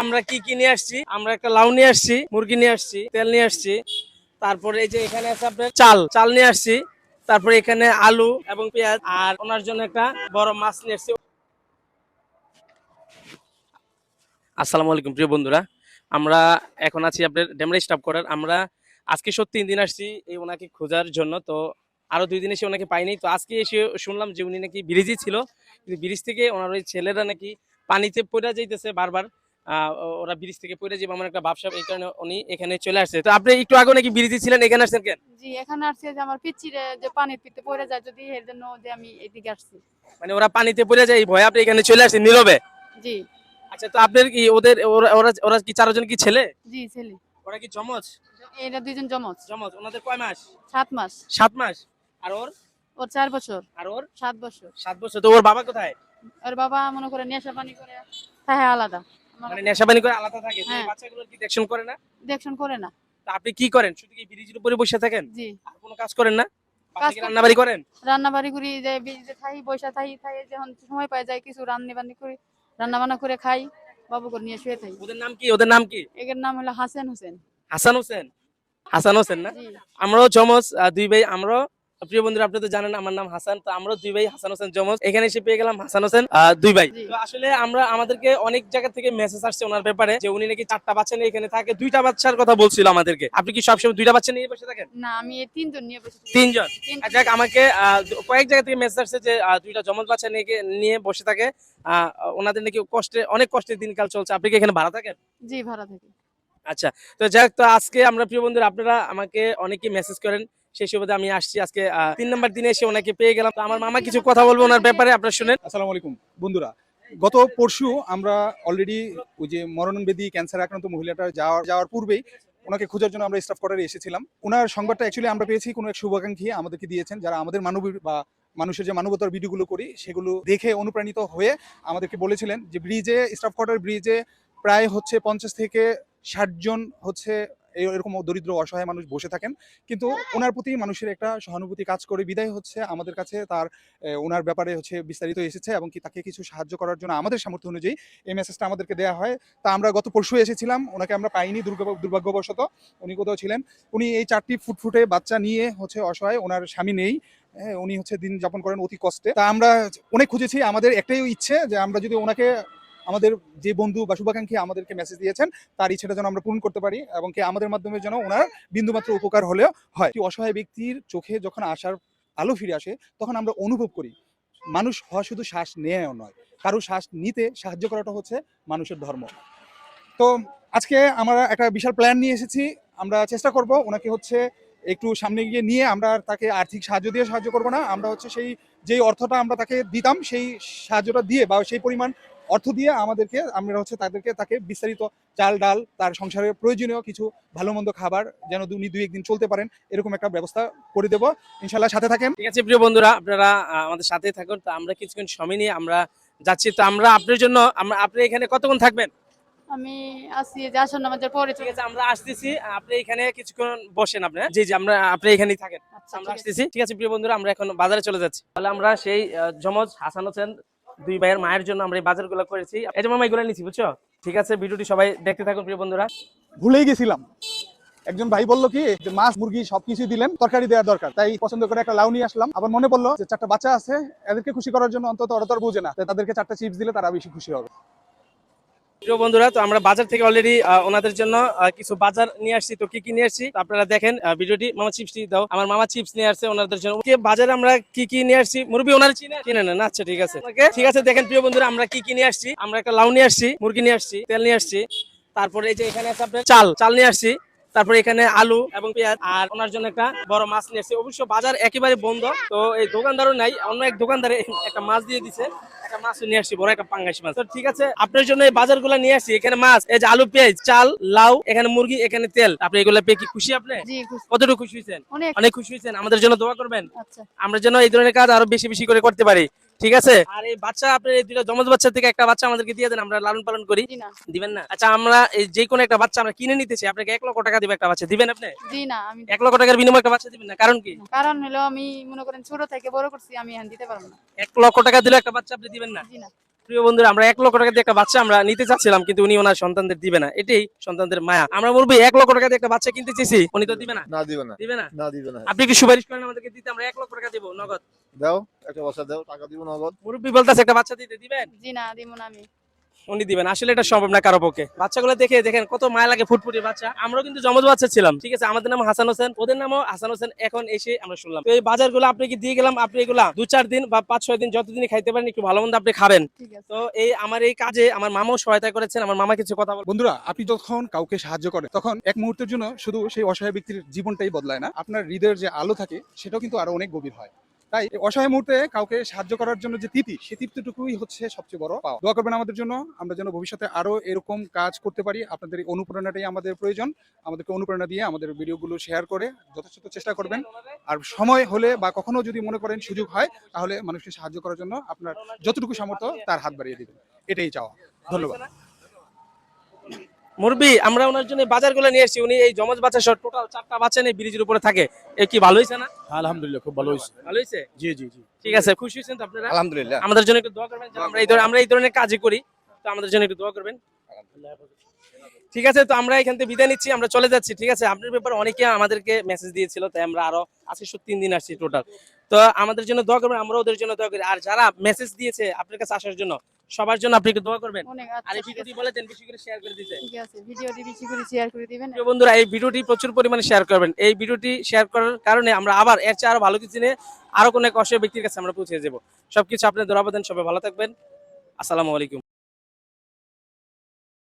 আমরা কি কি নিয়ে আসছি, আমরা একটা লাউ নিয়ে আসছি, মুরগি নিয়ে আসছি, তেল নিয়ে আসছি, তারপরে এই যে এখানে আছে আপনার চাল চাল নিয়ে আসছি, তারপরে এখানে আলু এবং পেঁয়াজ, আর ওনার জন্য একটা বড় মাছ নিয়ে আসছি। আসসালামু আলাইকুম প্রিয় বন্ধুরা, আমরা এখন আছি আপনার ডেমরা স্টাফ করার। আমরা আজকে সত্যি 3 দিন আসছি এই ওনাকে খোঁজার জন্য, তো আরো 2 দিন এসে ওনাকে পাইনি। তো আজকে এসে শুনলাম যে উনি নাকি ব্রিজে ছিল, কিন্তু ব্রিজ থেকে ওনার ওই ছেলেরা নাকি পানিতে পড়ে যাইতেছে বারবার। ওরা ব্রিজ থেকে পড়ে যাবে আমার একটা ভাবসাব, এই কারণে উনি এখানে চলে আসছে। তো আপনি একটু আগে নাকি ব্রিজে ছিলেন, এখানে আসছেন কেন? জি, এখানে আসছে যে আমার পিচ্চিরে যে পানির ভিতরে পড়ে যায় যদি, এর জন্য যে আমি এদিকে আসছি। মানে ওরা পানিতে পড়ে যায় এই ভয়ে আপনি এখানে চলে আসছেন নীরবে? জি। আচ্ছা, তো আপনার কি ওদের ওরা ওরা ওরা কি চারজন কি ছেলে? জি, ছেলে। ওরা কি জমজ? এরা দুইজন জমজ। জমজ। ওনাদের কয় মাস? 7 মাস। 7 মাস। আর ওর? ওর 4 বছর। আর ওর? 7 বছর। 7 বছর। তো ওর বাবা কোথায়? ওর বাবা মনে করে নেশা পানি করে থাকে আলাদা। মানে নেশাপানি করে আলাদা থাকে? তো এই হ্যাঁ। বাচ্চাগুলোর কি দেখশন করে না? দেখশন করে না। তো আপনি কি করেন? শুধু কি ব্রিজের উপরে বসে থাকেন? জি। আর কোনো কাজ করেন না? কাজ বাসায় কি রান্নাবাড়ি করেন? রান্না বাড়ি করি, যে বিজে থাই বৈশা থাই থাই যখন সময় পাই যায় কিছু রান্না বান্নি করি, রান্না বান্না করে খাই, বাবু করে নিয়ে শুয়ে থাই। ওদের নাম কি? ওদের নাম কি? এর নাম হলো হাসান হোসেন। হাসান হোসেন। হাসান হোসেন না? জি। আমরাও জমজ, দুই ভাই। আমরাও, প্রিয় বন্ধুরা আপনি তো জানেন আমার নাম হাসান, তো আমরাও দুই ভাই হাসান হোসেন জমজ। এখানে এসে পেয়ে গেলাম হাসান হোসেন দুই ভাই। জি। তো আসলে আমরা আমাদেরকে অনেক জায়গা থেকে মেসেজ আসছে ওনার ব্যাপারে যে উনি নাকি 4টা বাচ্চা নিয়ে এখানে থাকে। 2টা বাচ্চার কথা বলছিল আমাদেরকে। আপনি কি সবসময় 2টা বাচ্চা নিয়ে বসে থাকেন? না, আমি এই 3 জন নিয়ে বসে থাকি। 3 জন। তিন- আচ্ছা, আমাকে কয়েক জায়গা থেকে মেসেজ আসছে যে 2টা জমজ বাচ্চা নিয়ে বসে থাকে। আহ, ওনাদের নাকি অনেক কষ্টের দিনকাল চলছে। আপনি কি এখানে ভাড়া থাকেন? জি, ভাড়া থাকি। আচ্ছা, তো যাই হোক, তো আজকে আমরা প্রিয় বন্ধুরা আপনারা আমাকে অনেকে মেসেজ করেন, সেই সুবাদে আমি আসছি আজকে 3 নাম্বার দিনে এসে ওনাকে পেয়ে গেলাম। তো আমার মামা কিছু কথা বলবো ওনার ব্যাপারে, আপনারা শুনেন। আসসালামু আলাইকুম বন্ধুরা। গত পরশু আমরা অলরেডি ওই যে মরণবেদী ক্যান্সার আক্রান্ত মহিলাটা যাওয়ার পূর্বেই ওনাকে খোঁজার জন্য আমরা স্টাফ কোয়ার্টারে এসেছিলাম। ওনার সংবাদটা অ্যাকচুয়ালি আমরা পেয়েছি কোনো এক শুভাকাঙ্ক্ষী আমাদেরকে দিয়েছেন, যারা আমাদের মানবিক বা মানুষের যে মানবতার ভিডিওগুলো করি সেগুলো দেখে অনুপ্রাণিত হয়ে আমাদেরকে বলেছিলেন যে ব্রিজে, স্টাফ কোয়ার্টার ব্রিজে প্রায় হচ্ছে 50 থেকে 60 জন হচ্ছে এরকম দরিদ্র অসহায় মানুষ বসে থাকেন, কিন্তু ওনার প্রতি মানুষের একটা সহানুভূতি কাজ করে বিদায় হচ্ছে আমাদের কাছে তার ওনার ব্যাপারে হচ্ছে বিস্তারিত এসেছে, এবং কি তাকে কিছু সাহায্য করার জন্য আমাদের সামর্থ্য অনুযায়ী এই মেসেজটা আমাদেরকে দেওয়া হয়। তা আমরা গত পরশু এসেছিলাম, ওনাকে আমরা পাইনি দুর্ভাগ্যবশত। উনি কোথাও ছিলেন। উনি এই 4টি ফুটফুটে বাচ্চা নিয়ে হচ্ছে অসহায়, ওনার স্বামী নেই। হ্যাঁ, উনি হচ্ছে দিন যাপন করেন অতি কষ্টে। তা আমরা অনেক খুঁজেছি, আমাদের একটাই ইচ্ছে যে আমরা যদি ওনাকে, আমাদের যে বন্ধু বা শুভাকাঙ্ক্ষী আমাদেরকে মেসেজ দিয়েছেন তার ইচ্ছেটা যেন আমরা পূরণ করতে পারি, এবং কি আমাদের মাধ্যমে যেন ওনার বিন্দুমাত্র উপকার হলেও হয়। অসহায় ব্যক্তির চোখে যখন আশার আলো ফিরে আসে তখন আমরা অনুভব করি মানুষ হওয়া শুধু শ্বাস নেওয়াও নয়, কারো শ্বাস নিতে সাহায্য করাটা হচ্ছে মানুষের ধর্ম। তো আজকে আমরা একটা বিশাল প্ল্যান নিয়ে এসেছি। আমরা চেষ্টা করব ওনাকে হচ্ছে একটু সামনে গিয়ে নিয়ে, আমরা তাকে আর্থিক সাহায্য দিয়ে সাহায্য করব না, আমরা হচ্ছে যেই অর্থটা আমরা তাকে দিতাম সেই সাহায্যটা দিয়ে বা সেই পরিমাণ অর্থ দিয়ে আমরা হচ্ছে তাকে বিস্তারিত চাল ডাল, তার সংসারের প্রয়োজনীয় কিছু ভালো মন্দ খাবার যেন উনি 2-1 দিন চলতে পারেন এরকম একটা ব্যবস্থা করে দেবো। ইনশাল্লাহ সাথে থাকেন। ঠিক আছে প্রিয় বন্ধুরা, আপনারা আমাদের সাথে থাকুন। তো আমরা কিছুক্ষণ সময় নিয়ে আমরা যাচ্ছি। তো আমরা আপনার জন্য, আপনি এখানে কতক্ষণ থাকবেন? আমি আসছি যে আসন্ন আমাদের পরে ঠিক আছে, আমরা আসতেছি। আপনি এখানে কিছুক্ষণ বসেন। আপনি, জি জি, আপনি এখানেই থাকেন। আচ্ছা, আমরা ঠিক আছে। আসতেছি। ঠিক আছে প্রিয় বন্ধুরা, আমরা এখন বাজারে চলে যাচ্ছি। তাহলে আমরা সেই জমজ হাসান হোসেন দুই ভাইয়ের মায়ের জন্য আমরা এই বাজারগুলো করেছি। এই যে মামা এগুলো নিচ্ছি, বুঝছো? ঠিক আছে, ভিডিওটি সবাই দেখতে থাকুন প্রিয় বন্ধুরা। ভুলেই গেছিলাম, একজন ভাই বললো কি যে মাছ মুরগি সবকিছু দিলেন, তরকারি দেওয়ার দরকার, তাই পছন্দ করে একটা লাউ নিয়ে আসলাম। আবার মনে পড়লো যে 4টা বাচ্চা আছে, এদেরকে খুশি করার জন্য অন্তত ওরা তো আর বোঝে না, তাই তাদেরকে 4টা চিপস দিলে তারা বেশি খুশি হবে। প্রিয় বন্ধুরা, তো আমরা বাজার থেকে অলরেডি ওনাদের জন্য কিছু বাজার নিয়ে আসছি। তো কি কি নিয়ে আসছি আপনারা দেখেন ভিডিওটি। মামা চিপসটি দাও। আমার মামা চিপস নিয়ে আসছে ওনাদের জন্য। বাজারে আমরা কি কি নিয়ে আসছি, মুরগি ওনারা চিনে না? আচ্ছা, ঠিক আছে, ঠিক আছে। দেখেন প্রিয় বন্ধুরা, আমরা কি কি নিয়ে আসছি। আমরা একটা লাউ নিয়ে আসছি, মুরগি নিয়ে আসছি, তেল নিয়ে আসছি, তারপরে এই যে এখানে আছে আপনার চাল চাল নিয়ে আসছি, তারপরে এখানে আলু এবং পেঁয়াজ, আর ওনার জন্য একটা বড় মাছ নিয়ে আসছি। অবশ্য বাজার একেবারে বন্ধ, তো এই দোকানদারও নাই, অন্য এক দোকানদারে একটা মাছ দিয়ে দিছে। একটা মাছ নিয়ে আসছি, বড় একটা পাঙ্গাস মাছ। তো ঠিক আছে, আপনার জন্য এই বাজারগুলো নিয়ে আসছি। এখানে মাছ, এই যে আলু, পেঁয়াজ, চাল, লাউ, এখানে মুরগি, এখানে তেল। আপনি এগুলো পেয়ে কি খুশি? আপনি জি, খুশি। কতটুকু খুশি হয়েছেন? অনেক। অনেক খুশি হয়েছেন। আমাদের জন্য দোয়া করবেন, আচ্ছা। আমরা যেন এই ধরনের কাজ আরো বেশি বেশি করে করতে পারি। ঠিক আছে। আর এই বাচ্চা, আপনার এই 2টা জমজ বাচ্চা থেকে একটা বাচ্চা আমাদেরকে দিয়ে দেন, আমরা লালন পালন করি। জি না। দিবেন না? আচ্ছা, আমরা এই যে কোনো একটা বাচ্চা আমরা কিনে নিতেছি, আপনাকে 1 লক্ষ টাকা দিবে একটা বাচ্চা, দিবেন আপনি? জি না, আমি 1 লক্ষ টাকার বিনিময়ে একটা বাচ্চা দিবেন না? কারণ কি? কারণ হলো আমি মনে করেন ছোট থেকে বড় করছি, আমি এখন দিতে পারবো না। 1 লক্ষ টাকা দিলে একটা বাচ্চা আপনি দিবেন না? জি না। প্রিয় বন্ধুরা, আমরা 1 লক্ষ টাকা দিয়ে একটা বাচ্চা আমরা নিতে চাচ্ছিলাম, কিন্তু উনি ওনার সন্তানদের দিবে না। এটাই সন্তানদের মায়া। আমরা মুরব্বি 1 লক্ষ টাকা দিয়ে একটা বাচ্চা কিনতে চেয়েছি, উনি তো দিবে না। না দিবে না, দিবে না। না দিবে না। আপনি কি সুপারিশ করেন আমাদেরকে দিতে? আমরা 1 লক্ষ টাকা দিব নগদ। দাও একটা বাচ্চা দাও, টাকা দিব নগদ। মুরব্বি বলতেছে একটা বাচ্চা দিতে দিবেন? জি না, দিব না আমি। উনি দিবেন। আসলে এটা সম্ভব না কারো পক্ষে। বাচ্চাগুলো দেখে দেখেন কত মায়া লাগে, ফুটফুটি বাচ্চা। আমরাও কিন্তু জমজ বাচ্চা ছিলাম, ঠিক আছে? আমাদের নাম হাসান হোসেন, ওদের নামও হাসান হোসেন। এখন এসে আমরা শুনলাম তো এই বাজারগুলো আপনাকে দিয়ে গেলাম, আপনি এগুলা 2-4 দিন বা 5-6 দিন যতদিনই খাইতে পারেন একটু ভালো মন্দ আপনি খাবেন। ঠিক আছে। তো এই আমার এই কাজে আমার মামাও সহায়তা করেছেন। আমার মামা কিছু কথা বল। বন্ধুরা, আপনি যখন কাউকে সাহায্য করেন তখন এক মুহূর্তের জন্য শুধু সেই অসহায় ব্যক্তির জীবনটাই বদলায় না, আপনার হৃদয়ের যে আলো থাকে সেটাও কিন্তু আরো অনেক গভীর হয়। তাই এই অসহায় মুহূর্তে কাউকে সাহায্য করার জন্য যে তৃপ্তি, সেই তৃপ্তিটুকুই হচ্ছে সবচেয়ে বড় পাওয়া। দোয়া করবেন আমাদের জন্য, আমরা যেন ভবিষ্যতে আরো এরকম কাজ করতে পারি। আপনাদের এই অনুপ্রেরণাটাই আমাদের প্রয়োজন। আমাদেরকে অনুপ্রেরণা দিয়ে আমাদের ভিডিওগুলো শেয়ার করে যথেষ্ট চেষ্টা করবেন। আর সময় হলে বা কখনো যদি মনে করেন সুযোগ হয়, তাহলে মানুষকে সাহায্য করার জন্য আপনার যতটুকু সামর্থ্য তার হাত বাড়িয়ে দিবেন। এটাই চাওয়া। ধন্যবাদ। মুরব্বি, আমরা ওনার জন্য বাজারগুলো নিয়ে এসেছি। উনি এই জমজ বাচ্চা সহ টোটাল 4টা বাচ্চা নিয়ে ব্রিজের উপরে থাকে। এ কি ভালো হয়েছে না? আলহামদুলিল্লাহ, খুব ভালো হয়েছে। ভালো হয়েছে। জি জি জি, ঠিক আছে, খুশি হয়েছেন তো আপনারা? আলহামদুলিল্লাহ। আমাদের জন্য একটু দোয়া করবেন, যেন আমরা এই ধরনের কাজই করি। তো আমাদের জন্য একটু দোয়া করবেন। ঠিক আছে, তো আমরা এখান থেকে বিদায় নিচ্ছি, আমরা চলে যাচ্ছি। ঠিক আছে, আপনার ব্যাপারে অনেকে আমাদেরকে মেসেজ দিয়েছিল, তাই আমরা আরো আজকে 3 দিন আসছি টোটাল। তো আমাদের জন্য দোয়া করবেন, আমরা ওদের জন্য দোয়া করি। আর যারা মেসেজ দিয়েছে আপনার কাছে আসার জন্য, সবার জন্য আপনি একটু দোয়া করবেন। অনেক আর আচ্ছা, এই ঠিক ভিডিওটি আছে। বলে দেন, বেশি করে শেয়ার করে দিতে। ঠিক আছে, ভিডিওটি বেশি করে শেয়ার করে দিবেন। প্রিয় বন্ধুরা, এই ভিডিওটি প্রচুর পরিমাণে শেয়ার করবেন। এই ভিডিওটি শেয়ার করার কারণে আমরা আবার এর চেয়ে আরো ভালো কিছু নিয়ে আরো কোনো এক অসহায় ব্যক্তির কাছে আমরা পৌঁছে যাবো। সবকিছু আপনাদের দোয়া পাবেন। সবাই ভালো থাকবেন। আসসালামু আলাইকুম।